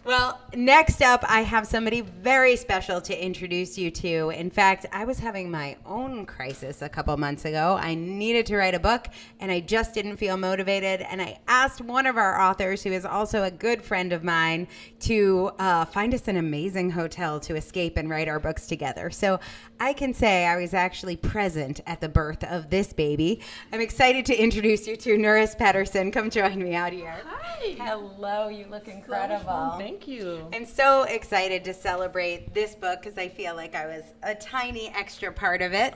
Well, next up, I have somebody very special to introduce you to. In fact, I was having my own crisis a couple months ago. I needed to write a book, and I just didn't feel motivated. And I asked one of our authors, who is also a good friend of mine, to find us an amazing hotel to escape and write our books together. So I can say I was actually present at the birth of this baby. I'm excited to introduce you to Nurys Pedersen. Come join me out here. Hi. Hello, you look incredible. Thank you. I'm so excited to celebrate this book because I feel like I was a tiny extra part of it.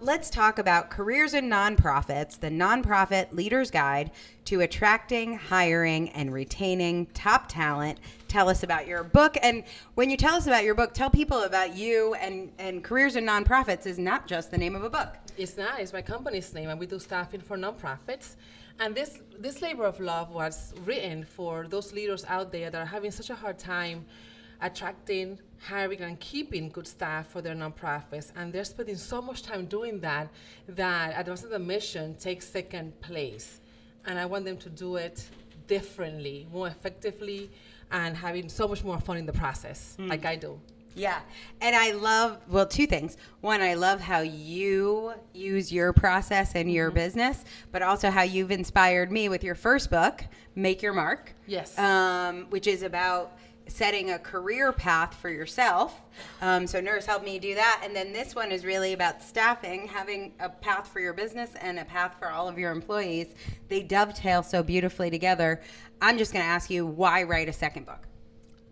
Let's talk about Careers in Nonprofits, the Nonprofit Leader's Guide to Attracting, Hiring, and Retaining Top Talent. Tell us about your book. And when you tell us about your book, tell people about you, and Careers in Nonprofits is not just the name of a book. It's not. It's my company's name, and we do staffing for nonprofits. And this labor of love was written for those leaders out there that are having such a hard time attracting, hiring, and keeping good staff for their nonprofits. And they're spending so much time doing that advancing the mission takes second place. And I want them to do it differently, more effectively, and having so much more fun in the process, like I do. Yeah. And I love, well, two things. One, I love how you use your process and your business, but also how you've inspired me with your first book, Make Your Mark. Yes. Which is about setting a career path for yourself. So Nurys helped me do that. And then this one is really about staffing, having a path for your business and a path for all of your employees. They dovetail so beautifully together. I'm just going to ask you, why write a second book?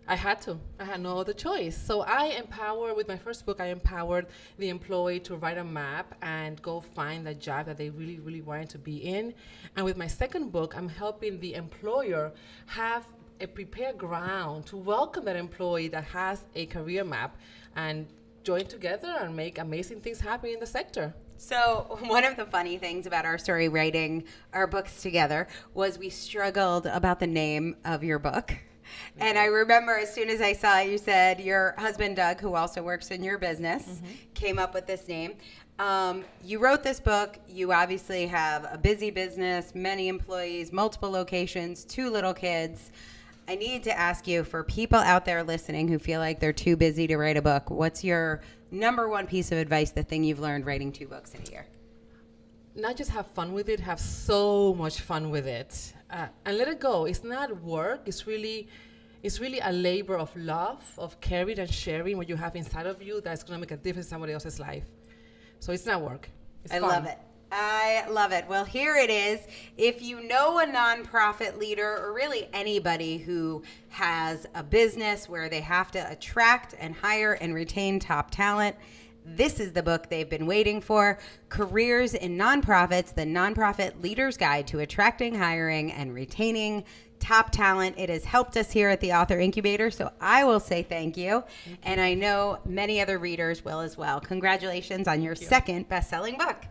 I had to. I had no other choice. So with my first book, I empowered the employee to write a map and go find the job that they really, really wanted to be in. And with my second book, I'm helping the employer have a prepared ground to welcome that employee that has a career map and join together and make amazing things happen in the sector. So one of the funny things about our story writing our books together was we struggled about the name of your book. And I remember as soon as I saw it, you said your husband, Doug, who also works in your business, came up with this name. You wrote this book. You obviously have a busy business, many employees, multiple locations, 2 little kids. I need to ask you, for people out there listening who feel like they're too busy to write a book, what's your number one piece of advice, the thing you've learned writing 2 books in a year? Not just have fun with it, have so much fun with it. And let it go. It's not work. It's really a labor of love, of caring and sharing what you have inside of you that's going to make a difference in somebody else's life. So it's not work. It's fun. Love it. I love it. Well, here it is. If you know a nonprofit leader, or really anybody who has a business where they have to attract and hire and retain top talent, this is the book they've been waiting for. Careers in Nonprofits, the Nonprofit Leader's Guide to Attracting, Hiring, and Retaining Top Talent. It has helped us here at the Author Incubator, so I will say thank you. And I know many other readers will as well. Congratulations on your second best-selling book.